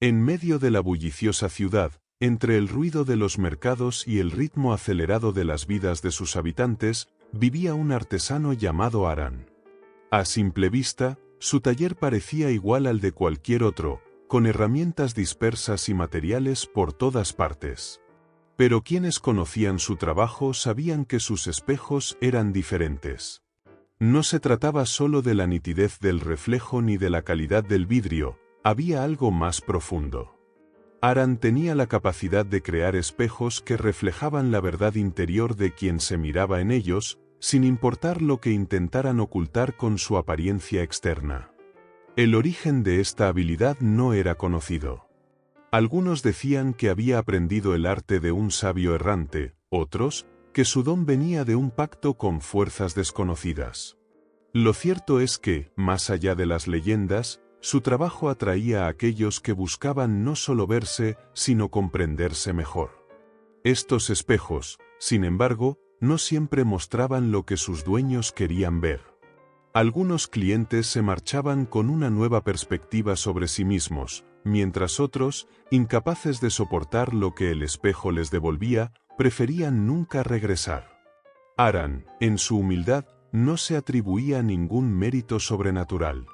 En medio de la bulliciosa ciudad, entre el ruido de los mercados y el ritmo acelerado de las vidas de sus habitantes, vivía un artesano llamado Aran. A simple vista, su taller parecía igual al de cualquier otro, con herramientas dispersas y materiales por todas partes. Pero quienes conocían su trabajo sabían que sus espejos eran diferentes. No se trataba solo de la nitidez del reflejo ni de la calidad del vidrio, había algo más profundo. Aran tenía la capacidad de crear espejos que reflejaban la verdad interior de quien se miraba en ellos, sin importar lo que intentaran ocultar con su apariencia externa. El origen de esta habilidad no era conocido. Algunos decían que había aprendido el arte de un sabio errante, otros, que su don venía de un pacto con fuerzas desconocidas. Lo cierto es que, más allá de las leyendas, su trabajo atraía a aquellos que buscaban no solo verse, sino comprenderse mejor. Estos espejos, sin embargo, no siempre mostraban lo que sus dueños querían ver. Algunos clientes se marchaban con una nueva perspectiva sobre sí mismos, mientras otros, incapaces de soportar lo que el espejo les devolvía, preferían nunca regresar. Aran, en su humildad, no se atribuía ningún mérito sobrenatural.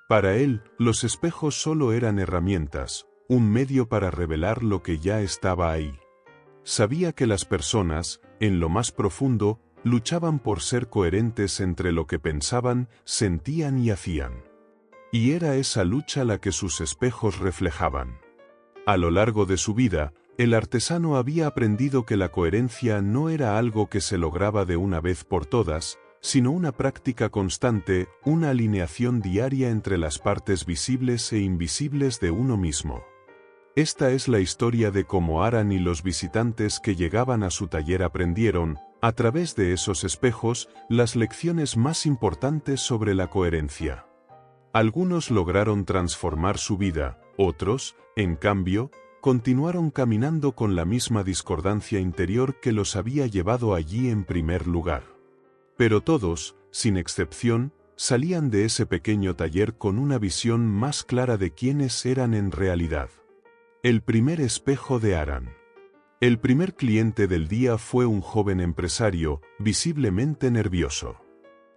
Para él, los espejos solo eran herramientas, un medio para revelar lo que ya estaba ahí. Sabía que las personas, en lo más profundo, luchaban por ser coherentes entre lo que pensaban, sentían y hacían. Y era esa lucha la que sus espejos reflejaban. A lo largo de su vida, el artesano había aprendido que la coherencia no era algo que se lograba de una vez por todas, sino una práctica constante, una alineación diaria entre las partes visibles e invisibles de uno mismo. Esta es la historia de cómo Aran y los visitantes que llegaban a su taller aprendieron, a través de esos espejos, las lecciones más importantes sobre la coherencia. Algunos lograron transformar su vida, otros, en cambio, continuaron caminando con la misma discordancia interior que los había llevado allí en primer lugar. Pero todos, sin excepción, salían de ese pequeño taller con una visión más clara de quiénes eran en realidad. El primer espejo de Aran. El primer cliente del día fue un joven empresario, visiblemente nervioso.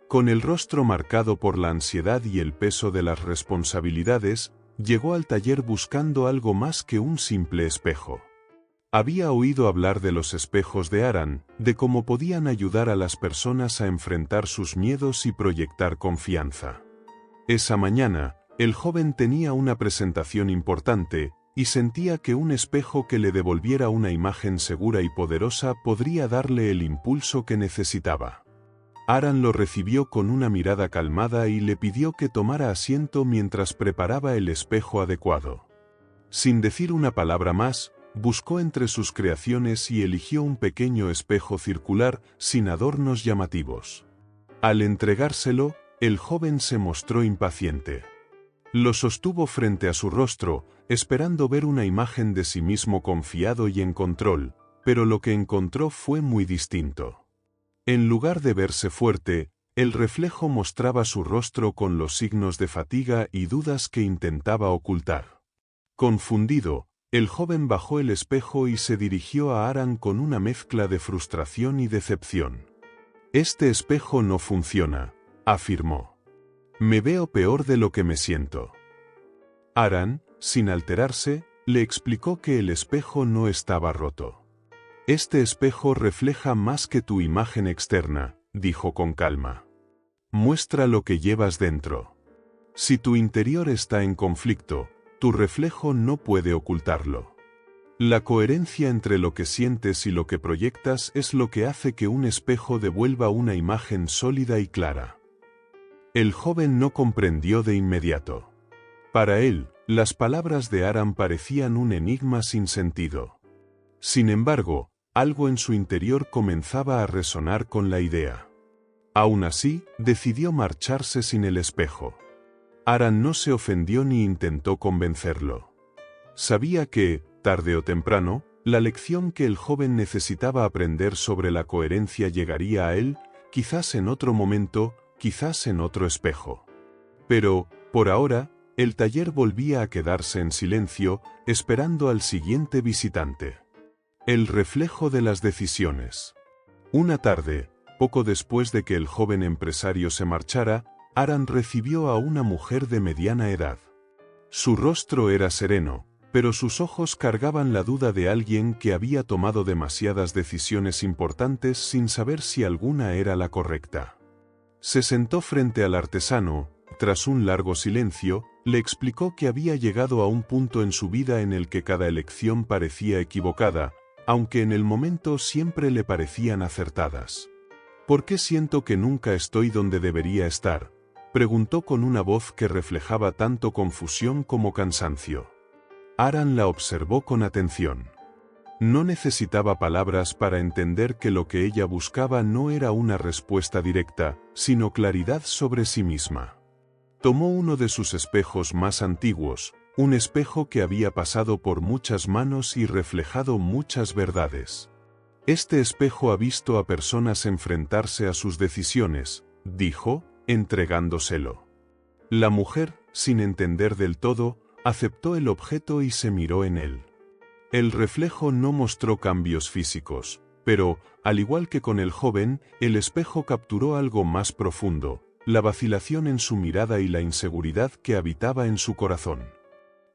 Con el rostro marcado por la ansiedad y el peso de las responsabilidades, llegó al taller buscando algo más que un simple espejo. Había oído hablar de los espejos de Aran, de cómo podían ayudar a las personas a enfrentar sus miedos y proyectar confianza. Esa mañana, el joven tenía una presentación importante, y sentía que un espejo que le devolviera una imagen segura y poderosa podría darle el impulso que necesitaba. Aran lo recibió con una mirada calmada y le pidió que tomara asiento mientras preparaba el espejo adecuado. Sin decir una palabra más, buscó entre sus creaciones y eligió un pequeño espejo circular, sin adornos llamativos. Al entregárselo, el joven se mostró impaciente. Lo sostuvo frente a su rostro, esperando ver una imagen de sí mismo confiado y en control, pero lo que encontró fue muy distinto. En lugar de verse fuerte, el reflejo mostraba su rostro con los signos de fatiga y dudas que intentaba ocultar. Confundido, el joven bajó el espejo y se dirigió a Aran con una mezcla de frustración y decepción. «Este espejo no funciona», afirmó. «Me veo peor de lo que me siento». Aran, sin alterarse, le explicó que el espejo no estaba roto. «Este espejo refleja más que tu imagen externa», dijo con calma. «Muestra lo que llevas dentro. Si tu interior está en conflicto, tu reflejo no puede ocultarlo. La coherencia entre lo que sientes y lo que proyectas es lo que hace que un espejo devuelva una imagen sólida y clara». El joven no comprendió de inmediato. Para él, las palabras de Aran parecían un enigma sin sentido. Sin embargo, algo en su interior comenzaba a resonar con la idea. Aún así, decidió marcharse sin el espejo. Aran no se ofendió ni intentó convencerlo. Sabía que, tarde o temprano, la lección que el joven necesitaba aprender sobre la coherencia llegaría a él, quizás en otro momento, quizás en otro espejo. Pero, por ahora, El taller volvía a quedarse en silencio, esperando al siguiente visitante. El reflejo de las decisiones. Una tarde, poco después de que el joven empresario se marchara, Aran recibió a una mujer de mediana edad. Su rostro era sereno, pero sus ojos cargaban la duda de alguien que había tomado demasiadas decisiones importantes sin saber si alguna era la correcta. Se sentó frente al artesano. Tras un largo silencio, le explicó que había llegado a un punto en su vida en el que cada elección parecía equivocada, aunque en el momento siempre le parecían acertadas. ¿Por qué siento que nunca estoy donde debería estar?, preguntó con una voz que reflejaba tanto confusión como cansancio. Aran la observó con atención. No necesitaba palabras para entender que lo que ella buscaba no era una respuesta directa, sino claridad sobre sí misma. Tomó uno de sus espejos más antiguos, un espejo que había pasado por muchas manos y reflejado muchas verdades. Este espejo ha visto a personas enfrentarse a sus decisiones, dijo, entregándoselo. La mujer, sin entender del todo, aceptó el objeto y se miró en él. El reflejo no mostró cambios físicos, pero, al igual que con el joven, el espejo capturó algo más profundo, la vacilación en su mirada y la inseguridad que habitaba en su corazón.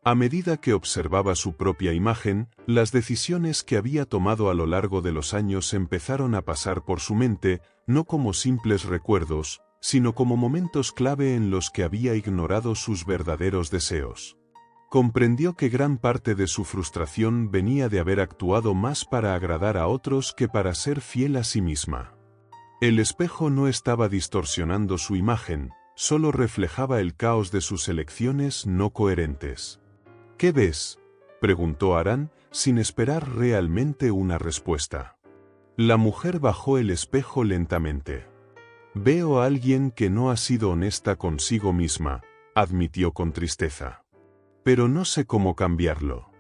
A medida que observaba su propia imagen, las decisiones que había tomado a lo largo de los años empezaron a pasar por su mente, no como simples recuerdos, sino como momentos clave en los que había ignorado sus verdaderos deseos. Comprendió que gran parte de su frustración venía de haber actuado más para agradar a otros que para ser fiel a sí misma. El espejo no estaba distorsionando su imagen, solo reflejaba el caos de sus elecciones no coherentes. ¿Qué ves?, preguntó Aran, sin esperar realmente una respuesta. La mujer bajó el espejo lentamente. Veo a alguien que no ha sido honesta consigo misma, admitió con tristeza. Pero no sé cómo cambiarlo.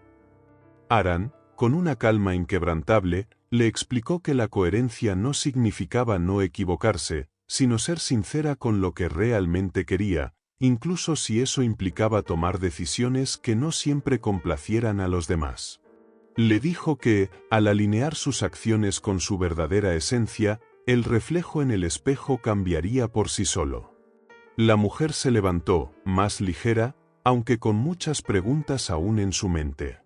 Aran, con una calma inquebrantable, le explicó que la coherencia no significaba no equivocarse, sino ser sincera con lo que realmente quería, incluso si eso implicaba tomar decisiones que no siempre complacieran a los demás. Le dijo que, al alinear sus acciones con su verdadera esencia, el reflejo en el espejo cambiaría por sí solo. La mujer se levantó, más ligera, aunque con muchas preguntas aún en su mente.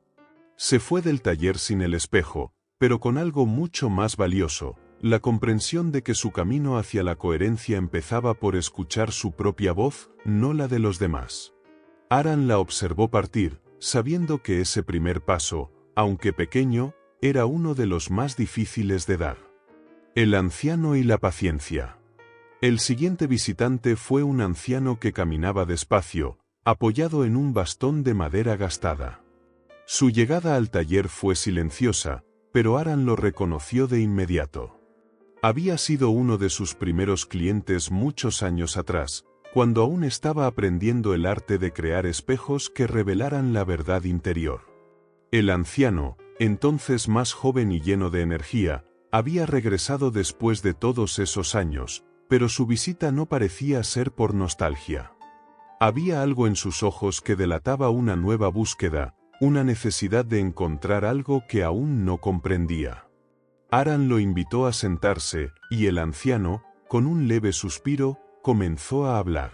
Se fue del taller sin el espejo, pero con algo mucho más valioso, la comprensión de que su camino hacia la coherencia empezaba por escuchar su propia voz, no la de los demás. Aran la observó partir, sabiendo que ese primer paso, aunque pequeño, era uno de los más difíciles de dar. El anciano y la paciencia. El siguiente visitante fue un anciano que caminaba despacio, apoyado en un bastón de madera gastada. Su llegada al taller fue silenciosa, pero Aran lo reconoció de inmediato. Había sido uno de sus primeros clientes muchos años atrás, cuando aún estaba aprendiendo el arte de crear espejos que revelaran la verdad interior. El anciano, entonces más joven y lleno de energía, había regresado después de todos esos años, pero su visita no parecía ser por nostalgia. Había algo en sus ojos que delataba una nueva búsqueda, una necesidad de encontrar algo que aún no comprendía. Aran lo invitó a sentarse, y el anciano, con un leve suspiro, comenzó a hablar.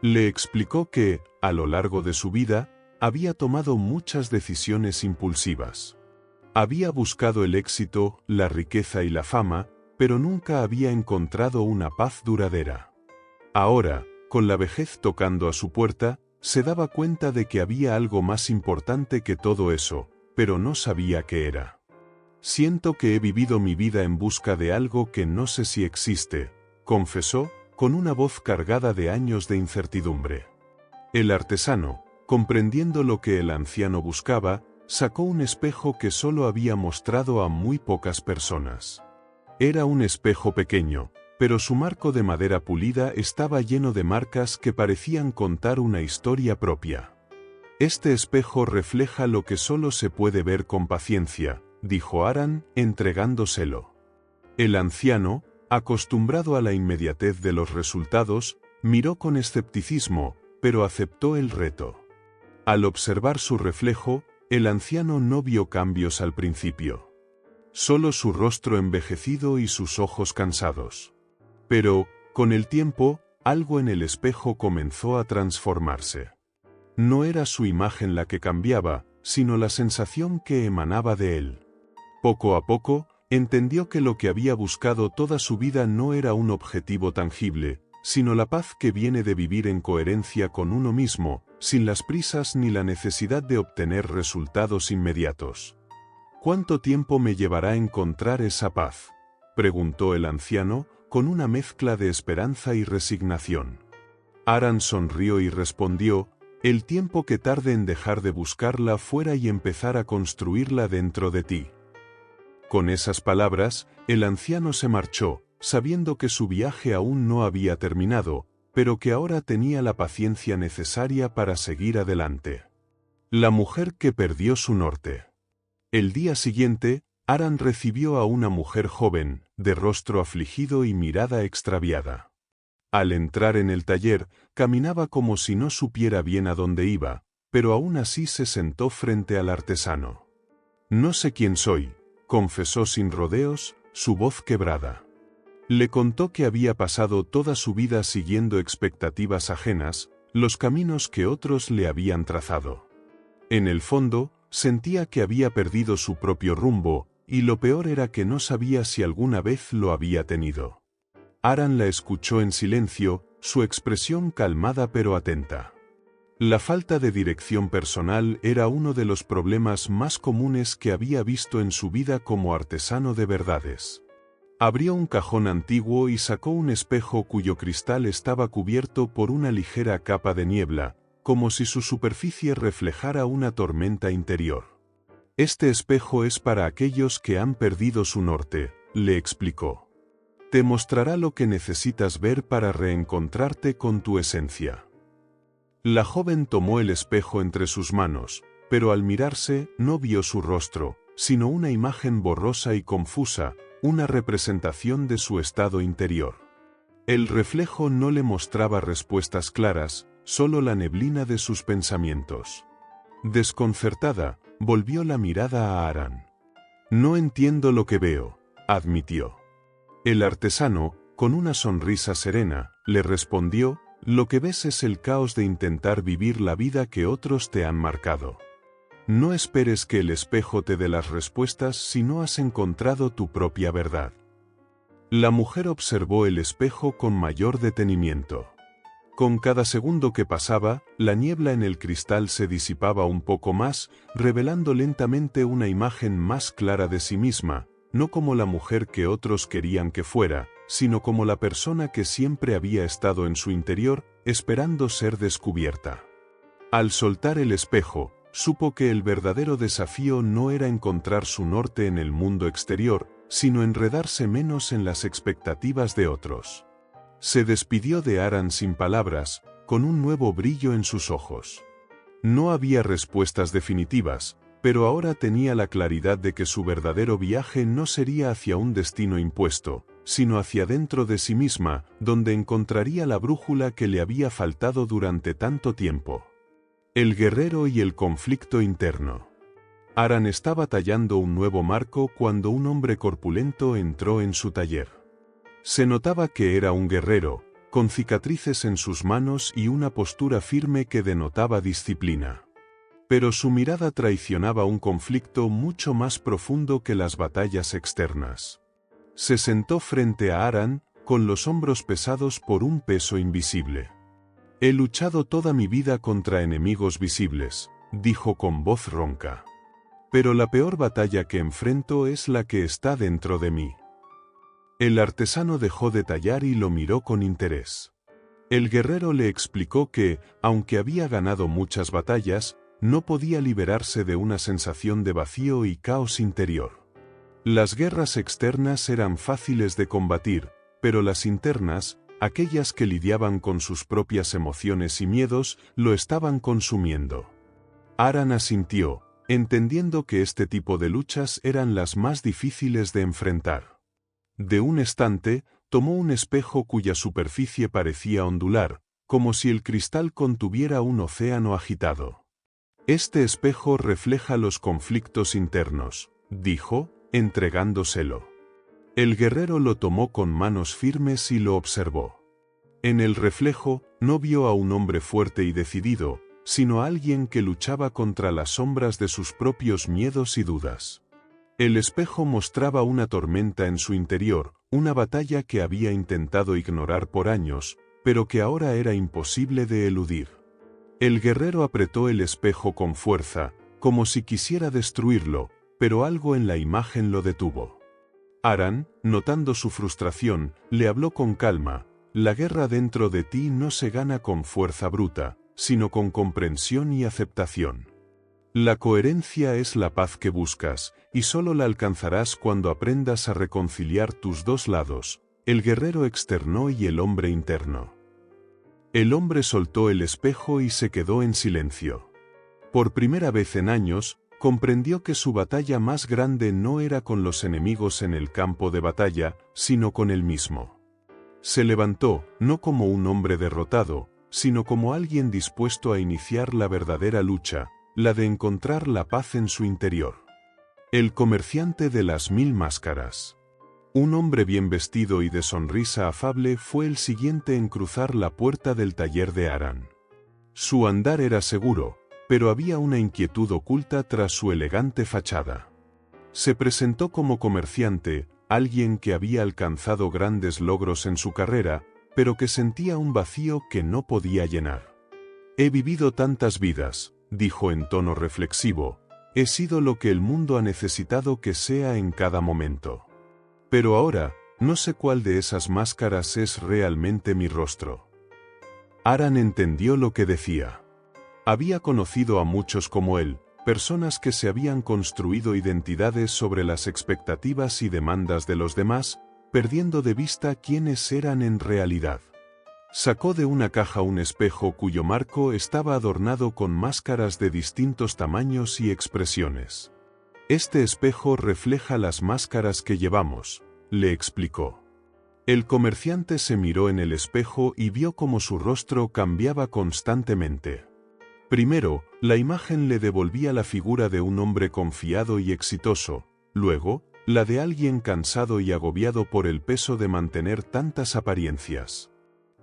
Le explicó que, a lo largo de su vida, había tomado muchas decisiones impulsivas. Había buscado el éxito, la riqueza y la fama, pero nunca había encontrado una paz duradera. Ahora, con la vejez tocando a su puerta, se daba cuenta de que había algo más importante que todo eso, pero no sabía qué era. Siento que he vivido mi vida en busca de algo que no sé si existe, confesó, con una voz cargada de años de incertidumbre. El artesano, comprendiendo lo que el anciano buscaba, sacó un espejo que solo había mostrado a muy pocas personas. Era un espejo pequeño, pero su marco de madera pulida estaba lleno de marcas que parecían contar una historia propia. Este espejo refleja lo que solo se puede ver con paciencia, dijo Aran, entregándoselo. El anciano, acostumbrado a la inmediatez de los resultados, miró con escepticismo, pero aceptó el reto. Al observar su reflejo, el anciano no vio cambios al principio. Solo su rostro envejecido y sus ojos cansados. Pero, con el tiempo, algo en el espejo comenzó a transformarse. No era su imagen la que cambiaba, sino la sensación que emanaba de él. Poco a poco, entendió que lo que había buscado toda su vida no era un objetivo tangible, sino la paz que viene de vivir en coherencia con uno mismo, sin las prisas ni la necesidad de obtener resultados inmediatos. ¿Cuánto tiempo me llevará encontrar esa paz?, preguntó el anciano, con una mezcla de esperanza y resignación. Aran sonrió y respondió: el tiempo que tarde en dejar de buscarla fuera y empezar a construirla dentro de ti. Con esas palabras, el anciano se marchó, sabiendo que su viaje aún no había terminado, pero que ahora tenía la paciencia necesaria para seguir adelante. La mujer que perdió su norte. El día siguiente, Aran recibió a una mujer joven, de rostro afligido y mirada extraviada. Al entrar en el taller, caminaba como si no supiera bien a dónde iba, pero aún así se sentó frente al artesano. «No sé quién soy», confesó sin rodeos, su voz quebrada. Le contó que había pasado toda su vida siguiendo expectativas ajenas, los caminos que otros le habían trazado. En el fondo, sentía que había perdido su propio rumbo, y lo peor era que no sabía si alguna vez lo había tenido. Aran la escuchó en silencio, su expresión calmada pero atenta. La falta de dirección personal era uno de los problemas más comunes que había visto en su vida como artesano de verdades. Abrió un cajón antiguo y sacó un espejo cuyo cristal estaba cubierto por una ligera capa de niebla, como si su superficie reflejara una tormenta interior. «Este espejo es para aquellos que han perdido su norte», le explicó. «Te mostrará lo que necesitas ver para reencontrarte con tu esencia». La joven tomó el espejo entre sus manos, pero al mirarse no vio su rostro, sino una imagen borrosa y confusa, una representación de su estado interior. El reflejo no le mostraba respuestas claras, solo la neblina de sus pensamientos. Desconcertada, volvió la mirada a Aran. «No entiendo lo que veo», admitió. El artesano, con una sonrisa serena, le respondió: «Lo que ves es el caos de intentar vivir la vida que otros te han marcado. No esperes que el espejo te dé las respuestas si no has encontrado tu propia verdad». La mujer observó el espejo con mayor detenimiento. Con cada segundo que pasaba, la niebla en el cristal se disipaba un poco más, revelando lentamente una imagen más clara de sí misma, no como la mujer que otros querían que fuera, sino como la persona que siempre había estado en su interior, esperando ser descubierta. Al soltar el espejo, supo que el verdadero desafío no era encontrar su norte en el mundo exterior, sino enredarse menos en las expectativas de otros. Se despidió de Aran sin palabras, con un nuevo brillo en sus ojos. No había respuestas definitivas, pero ahora tenía la claridad de que su verdadero viaje no sería hacia un destino impuesto, sino hacia dentro de sí misma, donde encontraría la brújula que le había faltado durante tanto tiempo. El guerrero y el conflicto interno. Aran estaba tallando un nuevo marco cuando un hombre corpulento entró en su taller. Se notaba que era un guerrero, con cicatrices en sus manos y una postura firme que denotaba disciplina. Pero su mirada traicionaba un conflicto mucho más profundo que las batallas externas. Se sentó frente a Aran, con los hombros pesados por un peso invisible. «He luchado toda mi vida contra enemigos visibles», dijo con voz ronca. «Pero la peor batalla que enfrento es la que está dentro de mí». El artesano dejó de tallar y lo miró con interés. El guerrero le explicó que, aunque había ganado muchas batallas, no podía liberarse de una sensación de vacío y caos interior. Las guerras externas eran fáciles de combatir, pero las internas, aquellas que lidiaban con sus propias emociones y miedos, lo estaban consumiendo. Aran asintió, entendiendo que este tipo de luchas eran las más difíciles de enfrentar. De un estante, tomó un espejo cuya superficie parecía ondular, como si el cristal contuviera un océano agitado. Este espejo refleja los conflictos internos, dijo, entregándoselo. El guerrero lo tomó con manos firmes y lo observó. En el reflejo, no vio a un hombre fuerte y decidido, sino a alguien que luchaba contra las sombras de sus propios miedos y dudas. El espejo mostraba una tormenta en su interior, una batalla que había intentado ignorar por años, pero que ahora era imposible de eludir. El guerrero apretó el espejo con fuerza, como si quisiera destruirlo, pero algo en la imagen lo detuvo. Aran, notando su frustración, le habló con calma: la guerra dentro de ti no se gana con fuerza bruta, sino con comprensión y aceptación. La coherencia es la paz que buscas, y solo la alcanzarás cuando aprendas a reconciliar tus dos lados, el guerrero externo y el hombre interno. El hombre soltó el espejo y se quedó en silencio. Por primera vez en años, comprendió que su batalla más grande no era con los enemigos en el campo de batalla, sino con él mismo. Se levantó, no como un hombre derrotado, sino como alguien dispuesto a iniciar la verdadera lucha, la de encontrar la paz en su interior. El comerciante de las 1000 máscaras. Un hombre bien vestido y de sonrisa afable fue el siguiente en cruzar la puerta del taller de Aran. Su andar era seguro, pero había una inquietud oculta tras su elegante fachada. Se presentó como comerciante, alguien que había alcanzado grandes logros en su carrera, pero que sentía un vacío que no podía llenar. He vivido tantas vidas, dijo en tono reflexivo, he sido lo que el mundo ha necesitado que sea en cada momento. Pero ahora, no sé cuál de esas máscaras es realmente mi rostro. Aran entendió lo que decía. Había conocido a muchos como él, personas que se habían construido identidades sobre las expectativas y demandas de los demás, perdiendo de vista quiénes eran en realidad. Sacó de una caja un espejo cuyo marco estaba adornado con máscaras de distintos tamaños y expresiones. Este espejo refleja las máscaras que llevamos, le explicó. El comerciante se miró en el espejo y vio cómo su rostro cambiaba constantemente. Primero, la imagen le devolvía la figura de un hombre confiado y exitoso, luego, la de alguien cansado y agobiado por el peso de mantener tantas apariencias.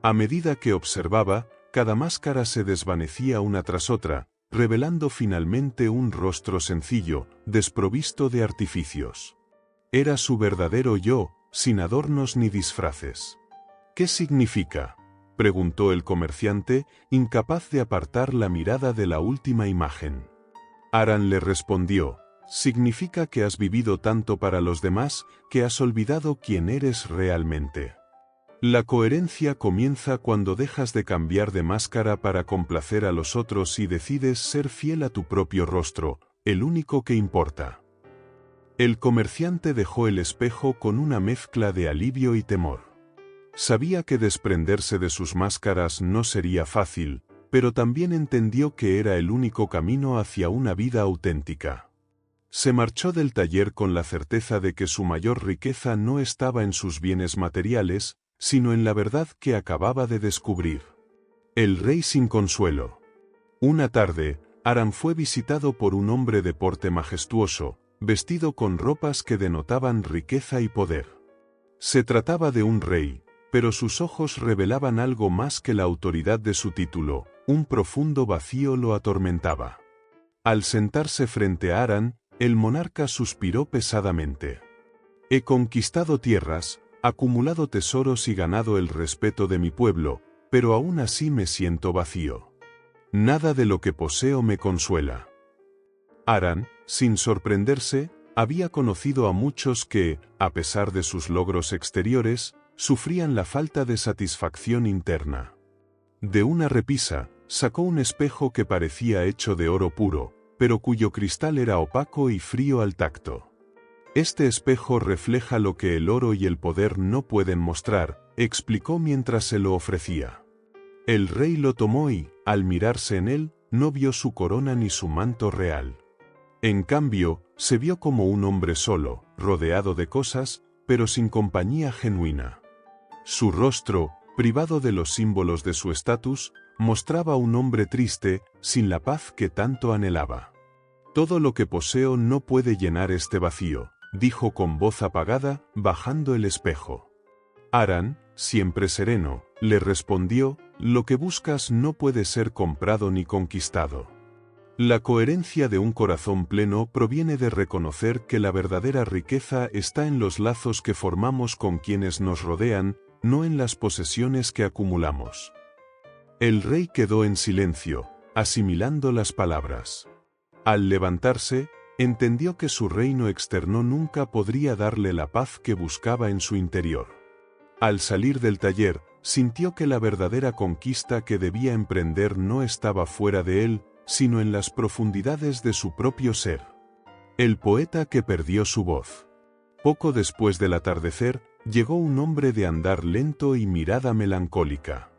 A medida que observaba, cada máscara se desvanecía una tras otra, revelando finalmente un rostro sencillo, desprovisto de artificios. Era su verdadero yo, sin adornos ni disfraces. ¿Qué significa?, preguntó el comerciante, incapaz de apartar la mirada de la última imagen. Aran le respondió: significa que has vivido tanto para los demás, que has olvidado quién eres realmente. La coherencia comienza cuando dejas de cambiar de máscara para complacer a los otros y decides ser fiel a tu propio rostro, el único que importa. El comerciante dejó el espejo con una mezcla de alivio y temor. Sabía que desprenderse de sus máscaras no sería fácil, pero también entendió que era el único camino hacia una vida auténtica. Se marchó del taller con la certeza de que su mayor riqueza no estaba en sus bienes materiales, sino en la verdad que acababa de descubrir. El rey sin consuelo. Una tarde, Aran fue visitado por un hombre de porte majestuoso, vestido con ropas que denotaban riqueza y poder. Se trataba de un rey, pero sus ojos revelaban algo más que la autoridad de su título, un profundo vacío lo atormentaba. Al sentarse frente a Aran, el monarca suspiró pesadamente. He conquistado tierras, acumulado tesoros y ganado el respeto de mi pueblo, pero aún así me siento vacío. Nada de lo que poseo me consuela. Aran, sin sorprenderse, había conocido a muchos que, a pesar de sus logros exteriores, sufrían la falta de satisfacción interna. De una repisa, sacó un espejo que parecía hecho de oro puro, pero cuyo cristal era opaco y frío al tacto. Este espejo refleja lo que el oro y el poder no pueden mostrar, explicó mientras se lo ofrecía. El rey lo tomó y, al mirarse en él, no vio su corona ni su manto real. En cambio, se vio como un hombre solo, rodeado de cosas, pero sin compañía genuina. Su rostro, privado de los símbolos de su estatus, mostraba un hombre triste, sin la paz que tanto anhelaba. «Todo lo que poseo no puede llenar este vacío», dijo con voz apagada, bajando el espejo. Aran, siempre sereno, le respondió: «Lo que buscas no puede ser comprado ni conquistado». La coherencia de un corazón pleno proviene de reconocer que la verdadera riqueza está en los lazos que formamos con quienes nos rodean, no en las posesiones que acumulamos. El rey quedó en silencio, asimilando las palabras. Al levantarse, entendió que su reino externo nunca podría darle la paz que buscaba en su interior. Al salir del taller, sintió que la verdadera conquista que debía emprender no estaba fuera de él, sino en las profundidades de su propio ser. El poeta que perdió su voz. Poco después del atardecer, llegó un hombre de andar lento y mirada melancólica.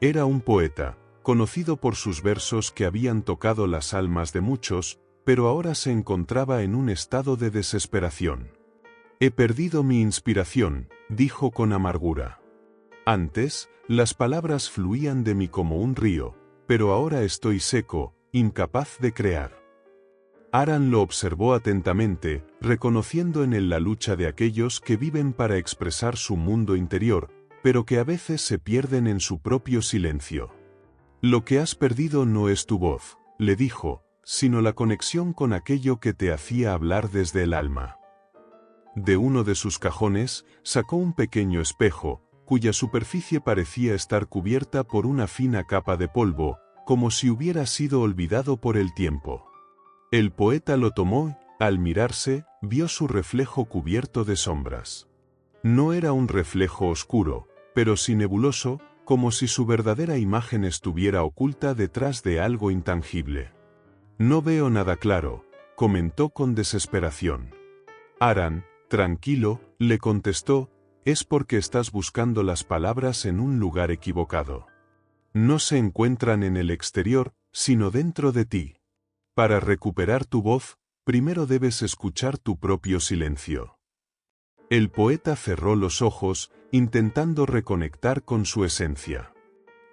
Era un poeta, conocido por sus versos que habían tocado las almas de muchos, pero ahora se encontraba en un estado de desesperación. «He perdido mi inspiración», dijo con amargura. «Antes, las palabras fluían de mí como un río, pero ahora estoy seco, incapaz de crear». Aran lo observó atentamente, reconociendo en él la lucha de aquellos que viven para expresar su mundo interior, pero que a veces se pierden en su propio silencio. «Lo que has perdido no es tu voz», le dijo, «sino la conexión con aquello que te hacía hablar desde el alma». De uno de sus cajones, sacó un pequeño espejo, cuya superficie parecía estar cubierta por una fina capa de polvo, como si hubiera sido olvidado por el tiempo. El poeta lo tomó, al mirarse, vio su reflejo cubierto de sombras. No era un reflejo oscuro, pero sí nebuloso, como si su verdadera imagen estuviera oculta detrás de algo intangible. «No veo nada claro», comentó con desesperación. Aran, tranquilo, le contestó: «Es porque estás buscando las palabras en un lugar equivocado. No se encuentran en el exterior, sino dentro de ti. Para recuperar tu voz, primero debes escuchar tu propio silencio». El poeta cerró los ojos, intentando reconectar con su esencia.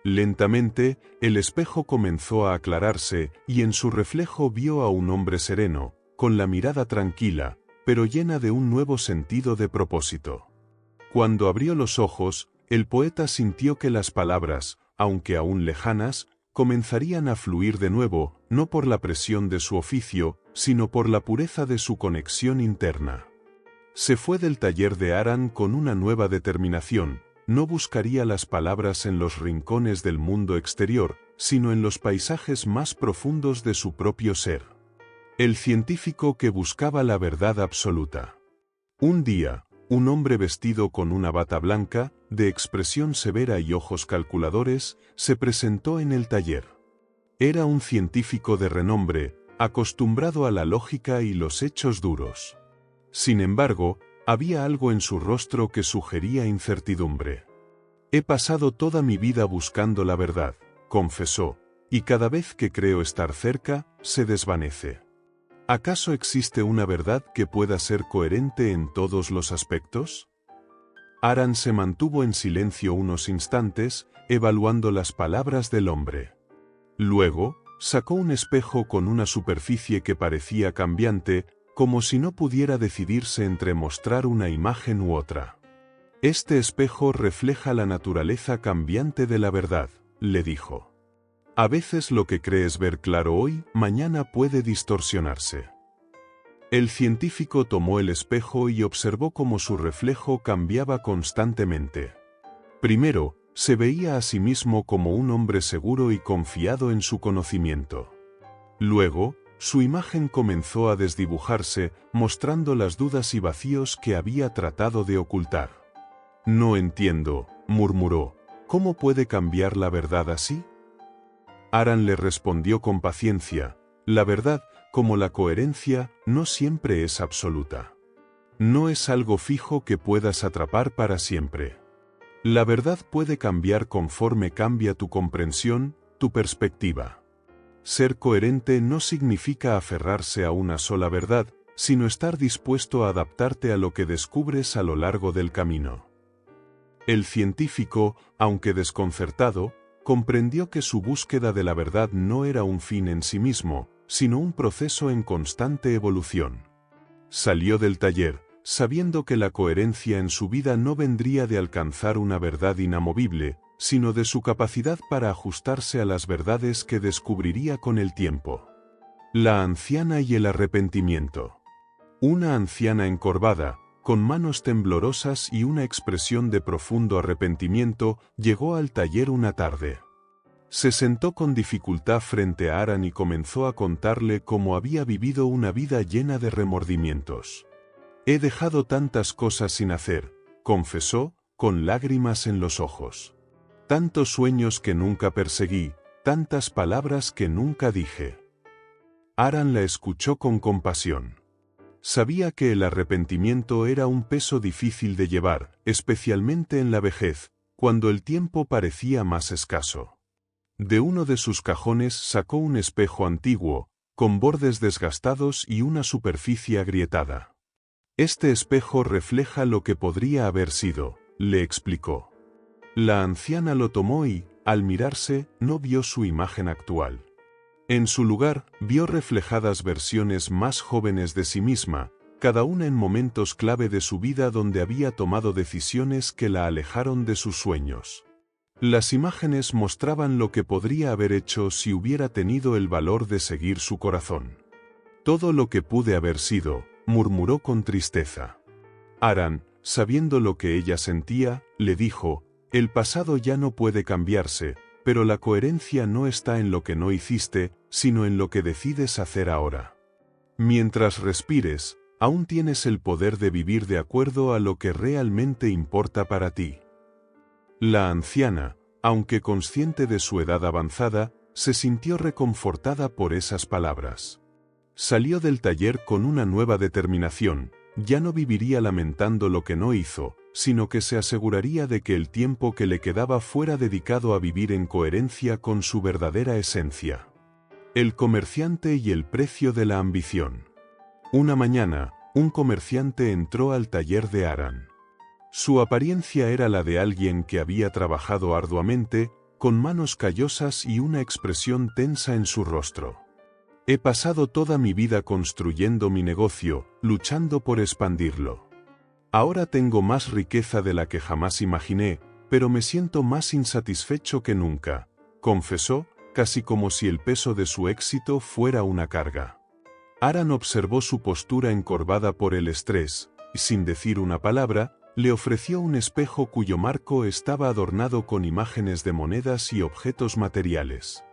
Lentamente, el espejo comenzó a aclararse, y en su reflejo vio a un hombre sereno, con la mirada tranquila, pero llena de un nuevo sentido de propósito. Cuando abrió los ojos, el poeta sintió que las palabras, aunque aún lejanas, comenzarían a fluir de nuevo, no por la presión de su oficio, sino por la pureza de su conexión interna. Se fue del taller de Aran con una nueva determinación: no buscaría las palabras en los rincones del mundo exterior, sino en los paisajes más profundos de su propio ser. El científico que buscaba la verdad absoluta. Un día, un hombre vestido con una bata blanca, de expresión severa y ojos calculadores, se presentó en el taller. Era un científico de renombre, acostumbrado a la lógica y los hechos duros. Sin embargo, había algo en su rostro que sugería incertidumbre. «He pasado toda mi vida buscando la verdad», confesó, «y cada vez que creo estar cerca, se desvanece. ¿Acaso existe una verdad que pueda ser coherente en todos los aspectos?». Aran se mantuvo en silencio unos instantes, evaluando las palabras del hombre. Luego, sacó un espejo con una superficie que parecía cambiante, como si no pudiera decidirse entre mostrar una imagen u otra. «Este espejo refleja la naturaleza cambiante de la verdad», le dijo. «A veces lo que crees ver claro hoy, mañana puede distorsionarse». El científico tomó el espejo y observó cómo su reflejo cambiaba constantemente. Primero, se veía a sí mismo como un hombre seguro y confiado en su conocimiento. Luego, su imagen comenzó a desdibujarse, mostrando las dudas y vacíos que había tratado de ocultar. «No entiendo», murmuró, «¿cómo puede cambiar la verdad así?». Aran le respondió con paciencia: «La verdad, como la coherencia, no siempre es absoluta. No es algo fijo que puedas atrapar para siempre. La verdad puede cambiar conforme cambia tu comprensión, tu perspectiva. Ser coherente no significa aferrarse a una sola verdad, sino estar dispuesto a adaptarte a lo que descubres a lo largo del camino». El científico, aunque desconcertado, comprendió que su búsqueda de la verdad no era un fin en sí mismo, sino un proceso en constante evolución. Salió del taller, sabiendo que la coherencia en su vida no vendría de alcanzar una verdad inamovible, sino de su capacidad para ajustarse a las verdades que descubriría con el tiempo. La anciana y el arrepentimiento. Una anciana encorvada, con manos temblorosas y una expresión de profundo arrepentimiento, llegó al taller una tarde. Se sentó con dificultad frente a Aran y comenzó a contarle cómo había vivido una vida llena de remordimientos. «He dejado tantas cosas sin hacer», confesó, con lágrimas en los ojos. «Tantos sueños que nunca perseguí, tantas palabras que nunca dije». Aran la escuchó con compasión. Sabía que el arrepentimiento era un peso difícil de llevar, especialmente en la vejez, cuando el tiempo parecía más escaso. De uno de sus cajones sacó un espejo antiguo, con bordes desgastados y una superficie agrietada. «Este espejo refleja lo que podría haber sido», le explicó. La anciana lo tomó y, al mirarse, no vio su imagen actual. En su lugar, vio reflejadas versiones más jóvenes de sí misma, cada una en momentos clave de su vida donde había tomado decisiones que la alejaron de sus sueños. Las imágenes mostraban lo que podría haber hecho si hubiera tenido el valor de seguir su corazón. «Todo lo que pude haber sido», murmuró con tristeza. Aran, sabiendo lo que ella sentía, le dijo: «El pasado ya no puede cambiarse, pero la coherencia no está en lo que no hiciste, sino en lo que decides hacer ahora. Mientras respires, aún tienes el poder de vivir de acuerdo a lo que realmente importa para ti». La anciana, aunque consciente de su edad avanzada, se sintió reconfortada por esas palabras. Salió del taller con una nueva determinación. Ya no viviría lamentando lo que no hizo, sino que se aseguraría de que el tiempo que le quedaba fuera dedicado a vivir en coherencia con su verdadera esencia. El comerciante y el precio de la ambición. Una mañana, un comerciante entró al taller de Aran. Su apariencia era la de alguien que había trabajado arduamente, con manos callosas y una expresión tensa en su rostro. «He pasado toda mi vida construyendo mi negocio, luchando por expandirlo. Ahora tengo más riqueza de la que jamás imaginé, pero me siento más insatisfecho que nunca», confesó, casi como si el peso de su éxito fuera una carga. Aran observó su postura encorvada por el estrés, y sin decir una palabra, le ofreció un espejo cuyo marco estaba adornado con imágenes de monedas y objetos materiales.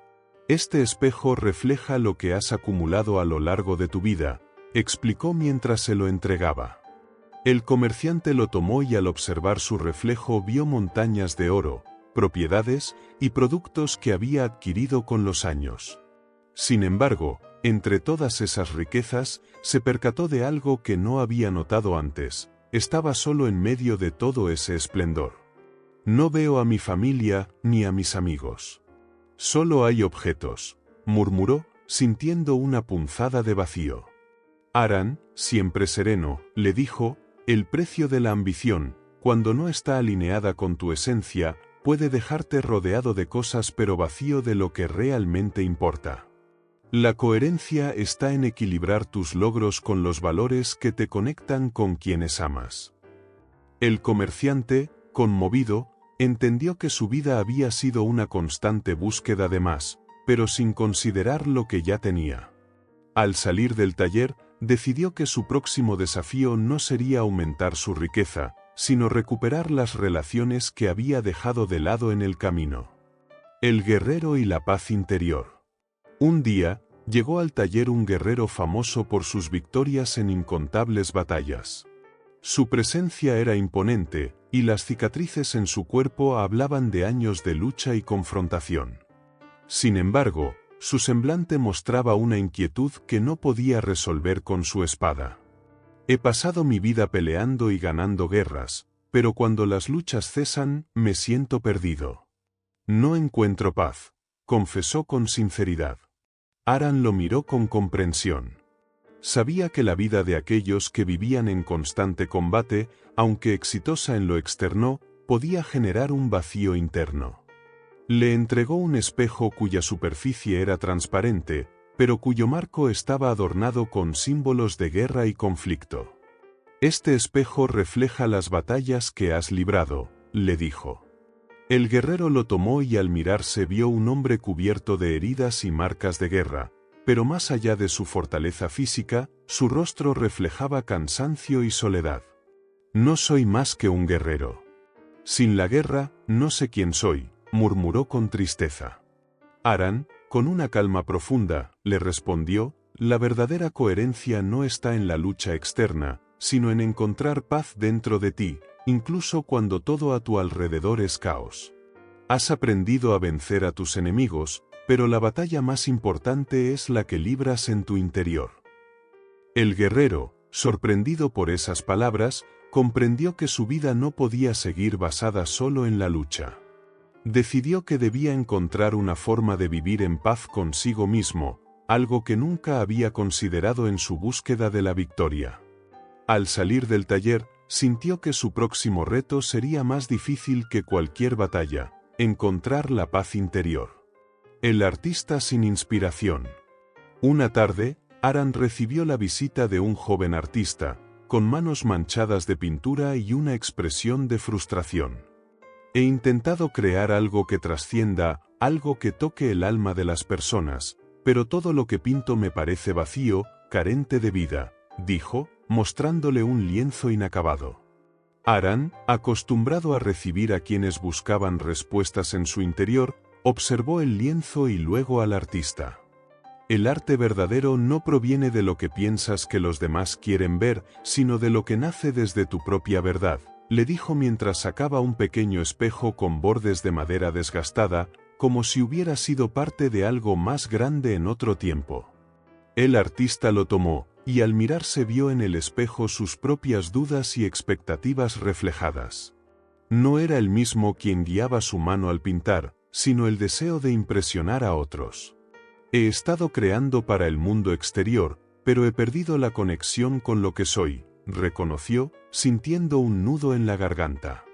«Este espejo refleja lo que has acumulado a lo largo de tu vida», explicó mientras se lo entregaba. El comerciante lo tomó y al observar su reflejo vio montañas de oro, propiedades y productos que había adquirido con los años. Sin embargo, entre todas esas riquezas, se percató de algo que no había notado antes: estaba solo en medio de todo ese esplendor. «No veo a mi familia ni a mis amigos. Solo hay objetos», murmuró, sintiendo una punzada de vacío. Aran, siempre sereno, le dijo: «El precio de la ambición, cuando no está alineada con tu esencia, puede dejarte rodeado de cosas pero vacío de lo que realmente importa. La coherencia está en equilibrar tus logros con los valores que te conectan con quienes amas». El comerciante, conmovido, entendió que su vida había sido una constante búsqueda de más, pero sin considerar lo que ya tenía. Al salir del taller, decidió que su próximo desafío no sería aumentar su riqueza, sino recuperar las relaciones que había dejado de lado en el camino. El guerrero y la paz interior. Un día, llegó al taller un guerrero famoso por sus victorias en incontables batallas. Su presencia era imponente, y las cicatrices en su cuerpo hablaban de años de lucha y confrontación. Sin embargo, su semblante mostraba una inquietud que no podía resolver con su espada. «He pasado mi vida peleando y ganando guerras, pero cuando las luchas cesan, me siento perdido. No encuentro paz», confesó con sinceridad. Aran lo miró con comprensión. Sabía que la vida de aquellos que vivían en constante combate, aunque exitosa en lo externo, podía generar un vacío interno. Le entregó un espejo cuya superficie era transparente, pero cuyo marco estaba adornado con símbolos de guerra y conflicto. Este espejo refleja las batallas que has librado, le dijo. El guerrero lo tomó y al mirarse vio un hombre cubierto de heridas y marcas de guerra, pero más allá de su fortaleza física, su rostro reflejaba cansancio y soledad. No soy más que un guerrero. Sin la guerra, no sé quién soy, murmuró con tristeza. Aran, con una calma profunda, le respondió, la verdadera coherencia no está en la lucha externa, sino en encontrar paz dentro de ti, incluso cuando todo a tu alrededor es caos. Has aprendido a vencer a tus enemigos, pero la batalla más importante es la que libras en tu interior. El guerrero, sorprendido por esas palabras, comprendió que su vida no podía seguir basada solo en la lucha. Decidió que debía encontrar una forma de vivir en paz consigo mismo, algo que nunca había considerado en su búsqueda de la victoria. Al salir del taller, sintió que su próximo reto sería más difícil que cualquier batalla, encontrar la paz interior. El artista sin inspiración. Una tarde, Aran recibió la visita de un joven artista, con manos manchadas de pintura y una expresión de frustración. He intentado crear algo que trascienda, algo que toque el alma de las personas, pero todo lo que pinto me parece vacío, carente de vida, dijo, mostrándole un lienzo inacabado. Aran, acostumbrado a recibir a quienes buscaban respuestas en su interior, observó el lienzo y luego al artista. El arte verdadero no proviene de lo que piensas que los demás quieren ver, sino de lo que nace desde tu propia verdad, le dijo mientras sacaba un pequeño espejo con bordes de madera desgastada, como si hubiera sido parte de algo más grande en otro tiempo. El artista lo tomó, y al mirarse vio en el espejo sus propias dudas y expectativas reflejadas. No era él mismo quien guiaba su mano al pintar, sino el deseo de impresionar a otros. He estado creando para el mundo exterior, pero he perdido la conexión con lo que soy, reconoció, sintiendo un nudo en la garganta.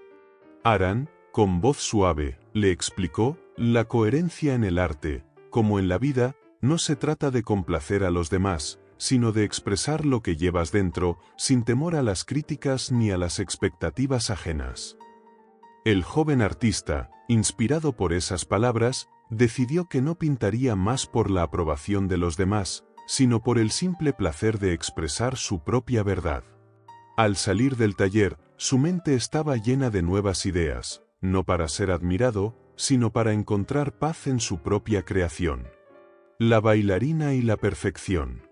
Aran, con voz suave, le explicó, la coherencia en el arte, como en la vida, no se trata de complacer a los demás, sino de expresar lo que llevas dentro, sin temor a las críticas ni a las expectativas ajenas. El joven artista, inspirado por esas palabras, decidió que no pintaría más por la aprobación de los demás, sino por el simple placer de expresar su propia verdad. Al salir del taller, su mente estaba llena de nuevas ideas, no para ser admirado, sino para encontrar paz en su propia creación. La bailarina y la perfección.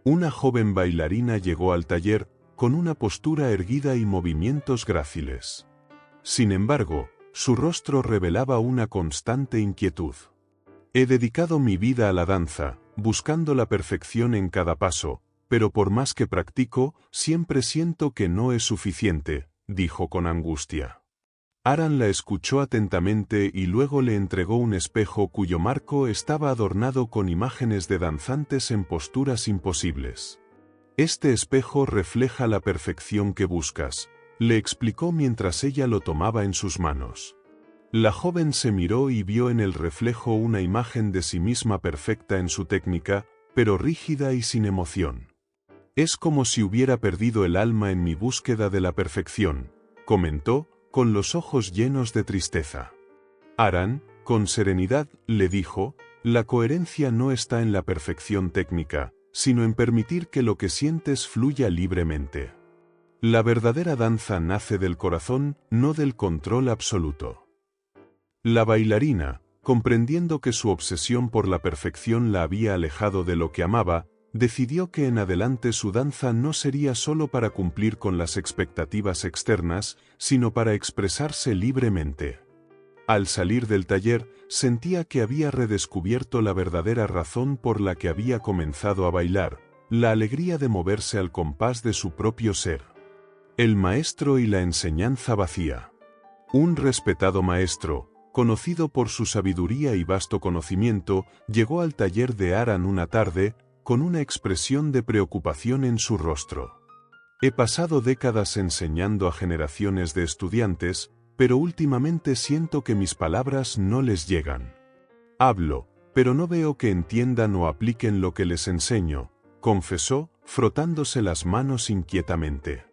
Una joven bailarina llegó al taller, con una postura erguida y movimientos gráciles. Sin embargo, su rostro revelaba una constante inquietud. He dedicado mi vida a la danza, buscando la perfección en cada paso, pero por más que practico, siempre siento que no es suficiente, dijo con angustia. Aran la escuchó atentamente y luego le entregó un espejo cuyo marco estaba adornado con imágenes de danzantes en posturas imposibles. Este espejo refleja la perfección que buscas, le explicó mientras ella lo tomaba en sus manos. La joven se miró y vio en el reflejo una imagen de sí misma perfecta en su técnica, pero rígida y sin emoción. Es como si hubiera perdido el alma en mi búsqueda de la perfección, comentó, con los ojos llenos de tristeza. Aran, con serenidad, le dijo, la coherencia no está en la perfección técnica, sino en permitir que lo que sientes fluya libremente. La verdadera danza nace del corazón, no del control absoluto. La bailarina, comprendiendo que su obsesión por la perfección la había alejado de lo que amaba, decidió que en adelante su danza no sería solo para cumplir con las expectativas externas, sino para expresarse libremente. Al salir del taller, sentía que había redescubierto la verdadera razón por la que había comenzado a bailar, la alegría de moverse al compás de su propio ser. El maestro y la enseñanza vacía. Un respetado maestro, conocido por su sabiduría y vasto conocimiento, llegó al taller de Aran una tarde, con una expresión de preocupación en su rostro. He pasado décadas enseñando a generaciones de estudiantes, pero últimamente siento que mis palabras no les llegan. Hablo, pero no veo que entiendan o apliquen lo que les enseño, confesó, frotándose las manos inquietamente.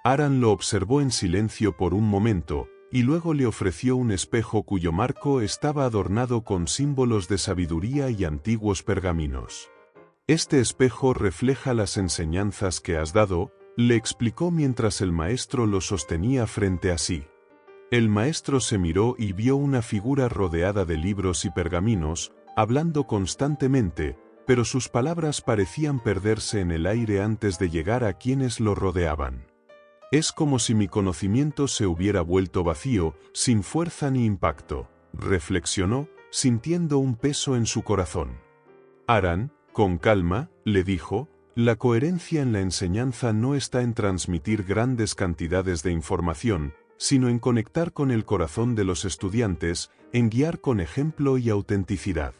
Aran lo observó en silencio por un momento, y luego le ofreció un espejo cuyo marco estaba adornado con símbolos de sabiduría y antiguos pergaminos. Este espejo refleja las enseñanzas que has dado, le explicó mientras el maestro lo sostenía frente a sí. El maestro se miró y vio una figura rodeada de libros y pergaminos, hablando constantemente, pero sus palabras parecían perderse en el aire antes de llegar a quienes lo rodeaban. Es como si mi conocimiento se hubiera vuelto vacío, sin fuerza ni impacto, reflexionó, sintiendo un peso en su corazón. Aran, con calma, le dijo, la coherencia en la enseñanza no está en transmitir grandes cantidades de información, sino en conectar con el corazón de los estudiantes, en guiar con ejemplo y autenticidad.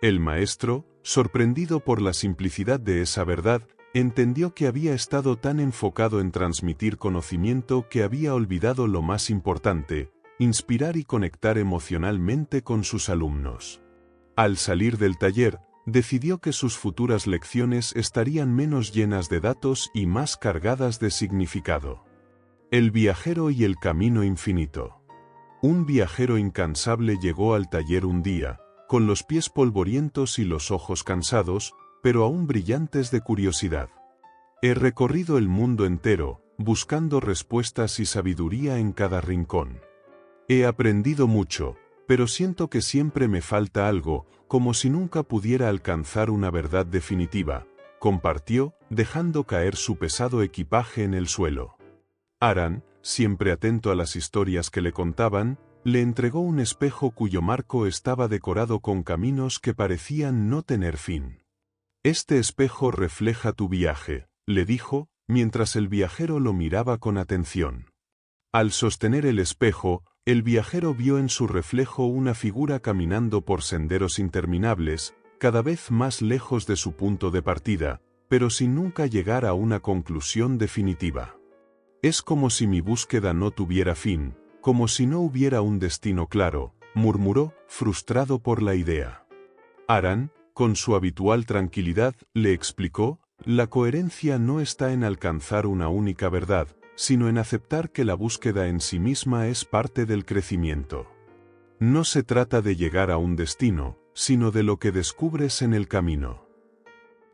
El maestro, sorprendido por la simplicidad de esa verdad, entendió que había estado tan enfocado en transmitir conocimiento que había olvidado lo más importante, inspirar y conectar emocionalmente con sus alumnos. Al salir del taller, decidió que sus futuras lecciones estarían menos llenas de datos y más cargadas de significado. El viajero y el camino infinito. Un viajero incansable llegó al taller un día, con los pies polvorientos y los ojos cansados, pero aún brillantes de curiosidad. He recorrido el mundo entero, buscando respuestas y sabiduría en cada rincón. He aprendido mucho, pero siento que siempre me falta algo, como si nunca pudiera alcanzar una verdad definitiva, compartió, dejando caer su pesado equipaje en el suelo. Aran, siempre atento a las historias que le contaban, le entregó un espejo cuyo marco estaba decorado con caminos que parecían no tener fin. Este espejo refleja tu viaje, le dijo, mientras el viajero lo miraba con atención. Al sostener el espejo, el viajero vio en su reflejo una figura caminando por senderos interminables, cada vez más lejos de su punto de partida, pero sin nunca llegar a una conclusión definitiva. Es como si mi búsqueda no tuviera fin, como si no hubiera un destino claro, murmuró, frustrado por la idea. Aran, con su habitual tranquilidad, le explicó, la coherencia no está en alcanzar una única verdad, sino en aceptar que la búsqueda en sí misma es parte del crecimiento. No se trata de llegar a un destino, sino de lo que descubres en el camino.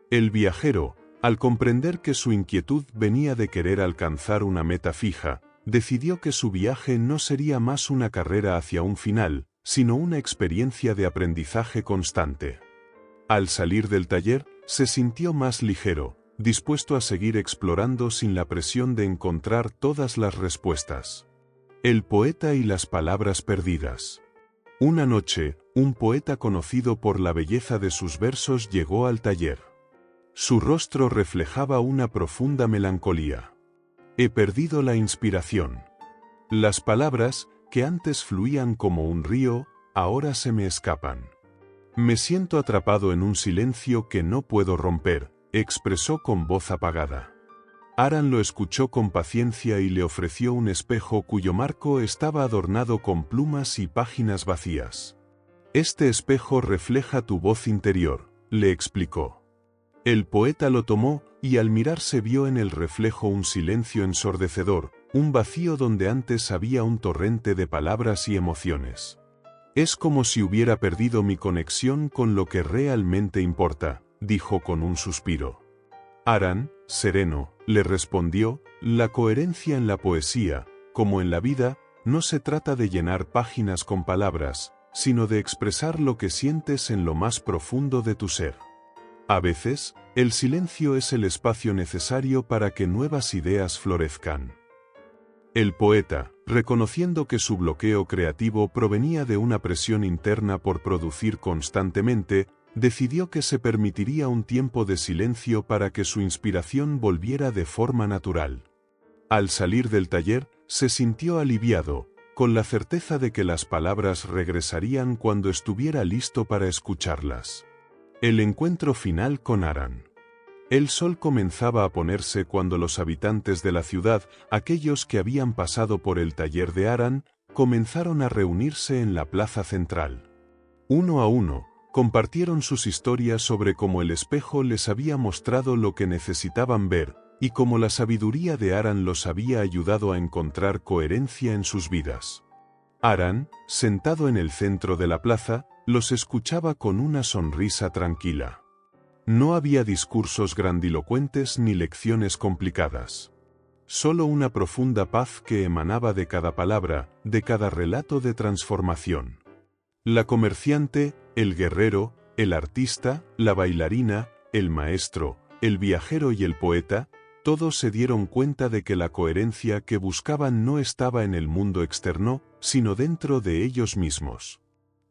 El viajero, al comprender que su inquietud venía de querer alcanzar una meta fija, decidió que su viaje no sería más una carrera hacia un final, sino una experiencia de aprendizaje constante. Al salir del taller, se sintió más ligero, dispuesto a seguir explorando sin la presión de encontrar todas las respuestas. El poeta y las palabras perdidas. Una noche, un poeta conocido por la belleza de sus versos llegó al taller. Su rostro reflejaba una profunda melancolía. He perdido la inspiración. Las palabras, que antes fluían como un río, ahora se me escapan. Me siento atrapado en un silencio que no puedo romper, expresó con voz apagada. Aran lo escuchó con paciencia y le ofreció un espejo cuyo marco estaba adornado con plumas y páginas vacías. Este espejo refleja tu voz interior, le explicó. El poeta lo tomó, y al mirarse vio en el reflejo un silencio ensordecedor, un vacío donde antes había un torrente de palabras y emociones. Es como si hubiera perdido mi conexión con lo que realmente importa, dijo con un suspiro. Aran, sereno, le respondió, la coherencia en la poesía, como en la vida, no se trata de llenar páginas con palabras, sino de expresar lo que sientes en lo más profundo de tu ser. A veces, el silencio es el espacio necesario para que nuevas ideas florezcan. El poeta, reconociendo que su bloqueo creativo provenía de una presión interna por producir constantemente, decidió que se permitiría un tiempo de silencio para que su inspiración volviera de forma natural. Al salir del taller, se sintió aliviado, con la certeza de que las palabras regresarían cuando estuviera listo para escucharlas. El encuentro final con Aran. El sol comenzaba a ponerse cuando los habitantes de la ciudad, aquellos que habían pasado por el taller de Aran, comenzaron a reunirse en la plaza central. Uno a uno, compartieron sus historias sobre cómo el espejo les había mostrado lo que necesitaban ver, y cómo la sabiduría de Aran los había ayudado a encontrar coherencia en sus vidas. Aran, sentado en el centro de la plaza, los escuchaba con una sonrisa tranquila. No había discursos grandilocuentes ni lecciones complicadas. Solo una profunda paz que emanaba de cada palabra, de cada relato de transformación. La comerciante, el guerrero, el artista, la bailarina, el maestro, el viajero y el poeta, todos se dieron cuenta de que la coherencia que buscaban no estaba en el mundo externo, sino dentro de ellos mismos.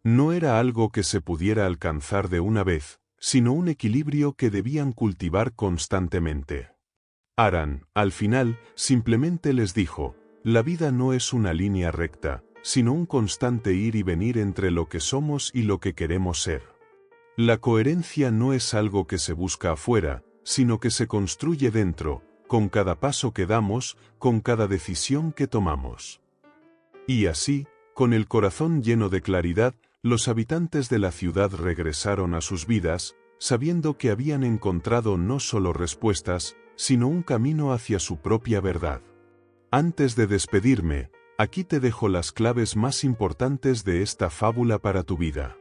No era algo que se pudiera alcanzar de una vez, sino un equilibrio que debían cultivar constantemente. Aran, al final, simplemente les dijo, la vida no es una línea recta, sino un constante ir y venir entre lo que somos y lo que queremos ser. La coherencia no es algo que se busca afuera, sino que se construye dentro, con cada paso que damos, con cada decisión que tomamos. Y así, con el corazón lleno de claridad, los habitantes de la ciudad regresaron a sus vidas, sabiendo que habían encontrado no solo respuestas, sino un camino hacia su propia verdad. Antes de despedirme, aquí te dejo las claves más importantes de esta fábula para tu vida.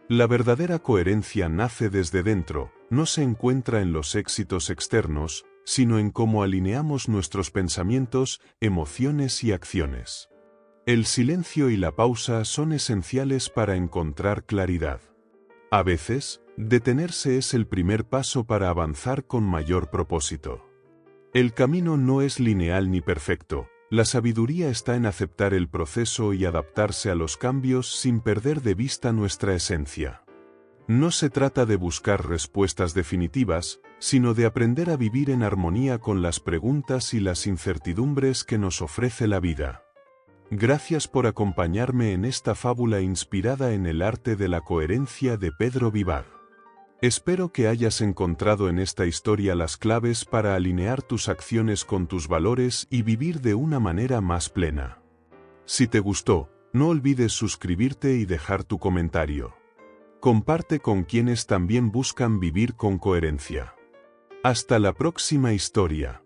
La verdadera coherencia nace desde dentro, no se encuentra en los éxitos externos, sino en cómo alineamos nuestros pensamientos, emociones y acciones. El silencio y la pausa son esenciales para encontrar claridad. A veces, detenerse es el primer paso para avanzar con mayor propósito. El camino no es lineal ni perfecto, la sabiduría está en aceptar el proceso y adaptarse a los cambios sin perder de vista nuestra esencia. No se trata de buscar respuestas definitivas, sino de aprender a vivir en armonía con las preguntas y las incertidumbres que nos ofrece la vida. Gracias por acompañarme en esta fábula inspirada en el arte de la coherencia de Pedro Vivar. Espero que hayas encontrado en esta historia las claves para alinear tus acciones con tus valores y vivir de una manera más plena. Si te gustó, no olvides suscribirte y dejar tu comentario. Comparte con quienes también buscan vivir con coherencia. Hasta la próxima historia.